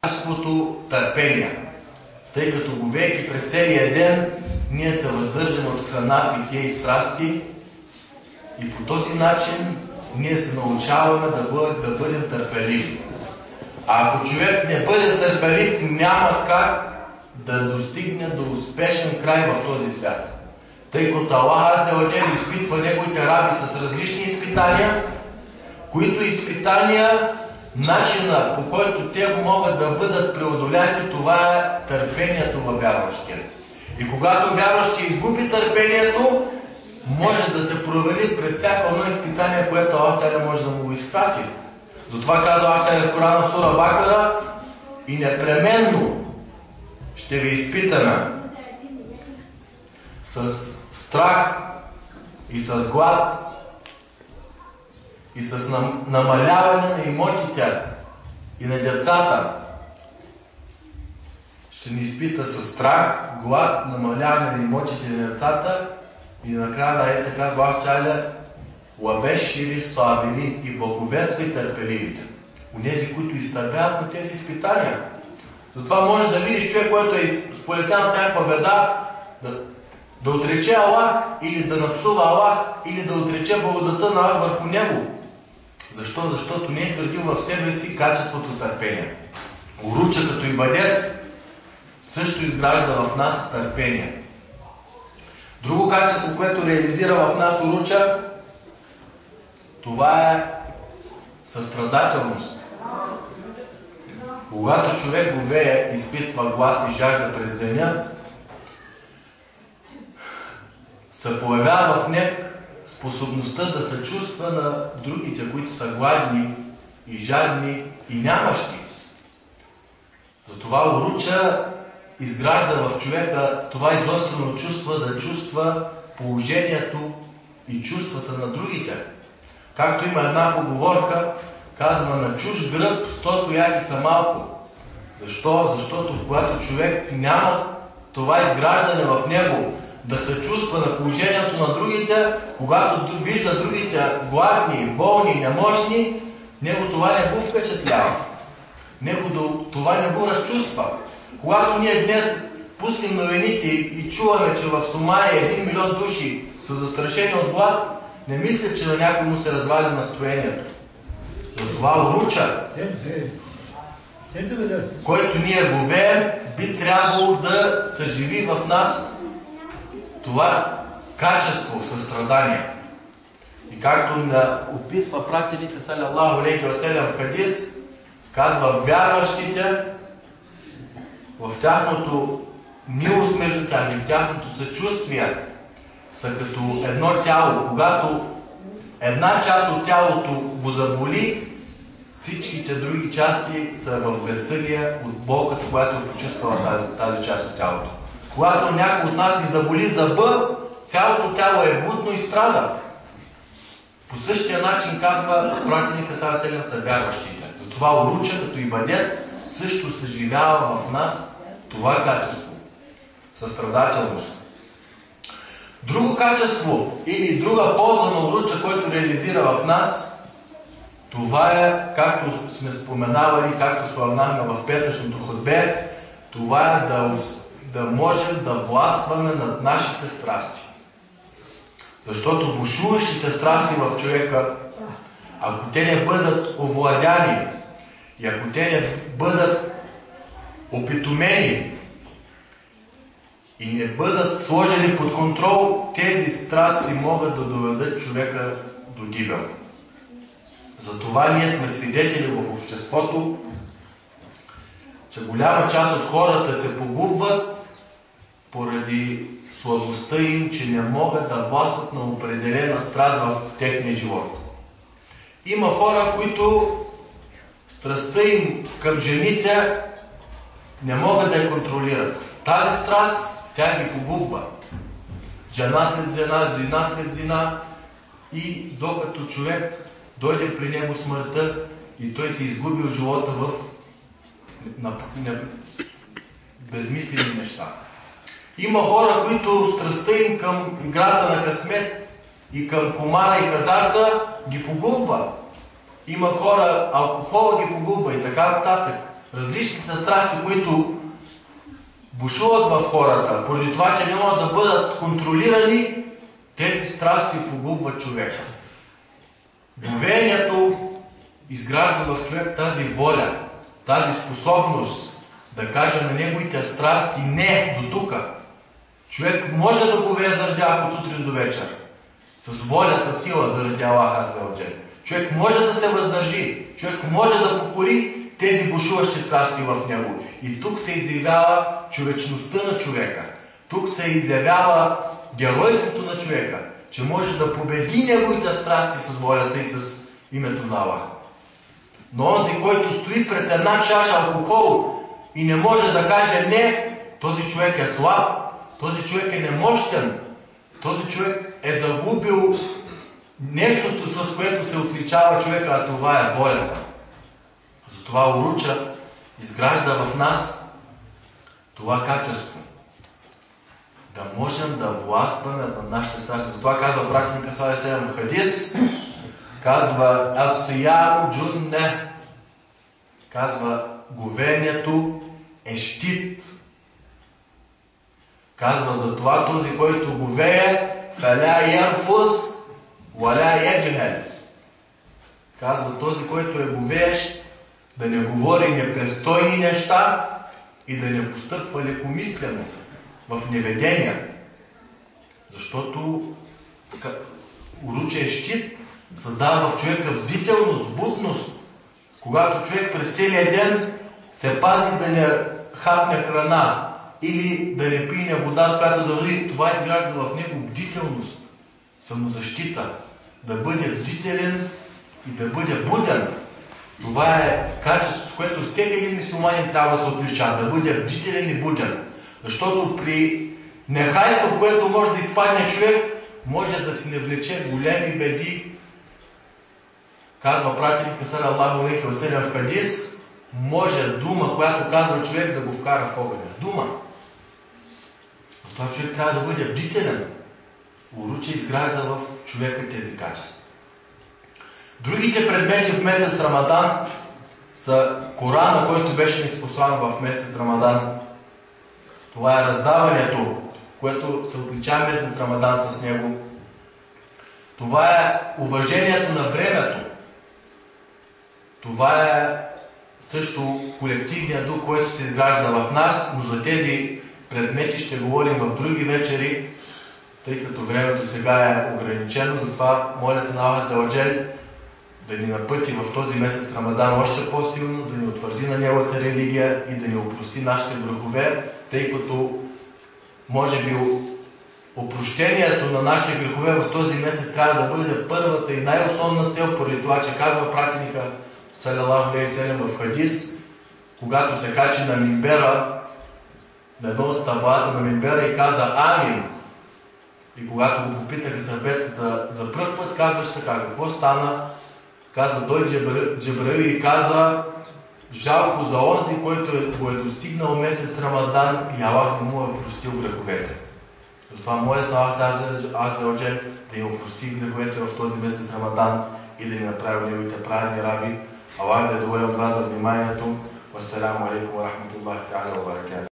качеството търпение. Тъй като говейки през целия ден, ние се въздържаме от храна, питие и страсти и по този начин ние се научаваме да бъдем търпеливи. А ако човек не бъде търпелив, няма как да достигне до успешен край в този свят. Тъй като Аллах Азза ва Джалла изпитва неговите раби с различни изпитания, които изпитания, начина по който те могат да бъдат преодоляти, това е търпението във вярващия. И когато вярващия изгуби търпението, може да се провали пред всяко едно изпитание, което Аллах Тяля може да му го изпрати. Затова казва Аллах Тяля в Корана, сура Бакара: и непременно ще ви изпитаме с страх и с глад и с намаляване на имотите и на децата. Ще ни изпита с страх, глад, намаляване на имотите и на децата и накрая да е така казва Аллах Тяля: уабешири сабирин, и благовествай търпеливите. Онези, които изтърпяват на тези изпитания. Затова може да видиш човек, който е сполетян от някаква беда, да отрече Аллах или да напсува Аллах, или да отрече благодата на Аллах върху него. Защо? Защото не е изградил в себе си качеството търпение. Уруча като ибадет също изгражда в нас търпение. Друго качество, което реализира в нас уруча, това е състрадателност. Когато човек говее, изпитва глад и жажда през деня, се появява в него способността да се чувства на другите, които са гладни и жадни и нямащи. Затова уруча изгражда в човека това изострено чувство да чувства положението и чувствата на другите. Както има една поговорка, казва: на чуж гръб 100 тояги са малко. Защо? Защото когато човек няма това изграждане в него, да се чувства на положението на другите, когато вижда другите гладни, болни, немощни, него това не го впечатлява. Него това не го разчувства. Когато ние днес пустим новините и чуваме, че в Сомалия 1 милион души са застрашени от глад, не мисля, че на някой му се разваля настроението. Затова уруча, който ние говеем, би трябвало да съживи в нас това качество, състрадание. И както описва пратеника салалаху алейхи ва салям в хадис, казва: вярващите в тяхното милост между тях и в тяхното съчувствие са като едно тяло. Когато една част от тялото го заболи, всичките други части са в безсъдие от болката, която почувства тази част от тялото. Когато някой от нас ни заболи зъба, цялото тяло е будно и страда. По същия начин казва пратеника салалаху алейхи ва салям са вярващите. Затова уруча като ибадет също съживява в нас това качество – състрадателност. Друго качество или друга полза на уруча, който реализира в нас, това е, както сме споменавали, както споменахме в петъчното хутбе, това е да можем да властваме над нашите страсти. Защото бушуващите страсти в човека, ако те не бъдат овладяни и ако те не бъдат опитомени и не бъдат сложени под контрол, тези страсти могат да доведат човека до гибел. Затова ние сме свидетели в обществото, че голяма част от хората се погубват поради слабостта им, че не могат да властват на определена страст в техния живот. Има хора, които страстта им към жените не могат да я контролират. Тази страст тя ги погубва. Жена след жена, зина след зина, и докато човек дойде при него смъртта и той се изгубил живота в безмислени неща. Има хора, които страстта им към играта на късмет и към комара и хазарта ги погубва. Има хора, алкохола ги погубва и така нататък. различни са страсти, които бушуват в хората, поради това, че не могат да бъдат контролирани, тези страсти погубват човека. Говеението изгражда в човек тази воля, тази способност да каже на неговите страсти не до тука. Човек може да говее заради Аллах от сутрин до вечер. С воля, с сила заради Аллах Азза ва Джал. Човек може да се въздържи. Човек може да покори тези бушуващи страсти в него. И тук се изявява човечността на човека. Тук се изявява геройството на човека, че може да победи неговите страсти с волята и с името на Аллах. Но онзи, който стои пред една чаша алкохол и не може да каже не, този човек е слаб, този човек е немощен, този човек е загубил нещото, с което се отличава човека, а това е волята. Затова уруча изгражда в нас това качество. Да можем да властваме на нашите страсти. Затова казва пратеника саллаллаху алейхи ва саллям в хадис, казва ас-сияму джунне, казва говеението е щит. Казва за това този, който говее, фаля ярфус валя яджхал. Казва този, който е говеещ, да не говори непристойни неща и да не постъпва лекомислено в неведения. Защото уручен щит създава в човека бдителност, будност. Когато човек през целия ден се пази да не хапне храна или да не пине вода, с която да вали, това изгражда в него бдителност, самозащита, да бъде бдителен и да бъде буден. Това е качество, с което всеки един мюсюлманин трябва да се отличава, да бъде бдителен и буден. Защото при нехайство, в което може да изпадне човек, може да си навлече големи беди. Казва пратеника саллаллаху алейхи ва саллям в хадис, може дума, която казва човек, да го вкара в огъня. Дума. Затова човек трябва да бъде бдителен. Уруча изгражда в човека тези качества. Другите предмети в месец Рамадан са Корана, който беше ниспослан в месец Рамадан. Това е раздаването, което се отличава месец Рамадан с него. Това е уважението на времето. Това е също колективният дух, който се изгражда в нас, но за тези предмети ще говорим в други вечери, тъй като времето сега е ограничено. Затова моля се на Аллах Азза ва Джал да ни напъти в този месец Рамадан още по-силно, да ни утвърди на неговата религия и да ни опрости нашите грехове, тъй като може би опрощението на нашите грехове в този месец трябва да бъде първата и най-основна цел, поради това, че казва пратеника саллаллаху алейхи ва саллям в хадис, когато се качи на минбера, на едно от стъблата на минбера и каза Амин. И когато го попитаха сахабетата за пръв път, казваш така, какво стана? Каза, дойде Джибраил и каза, жалко за онзи, който го е достигнал месец Рамадан и Аллах не му е простил греховете. Затова моля се Аллах Азза ва Джал да ни опрости греховете в този месец Рамадан и да ни направи неговите праведни раби. Аллах да е доволен от вас за вниманието. Вассаляму алейкум ва рахматуллахи та'ала ва баракатух.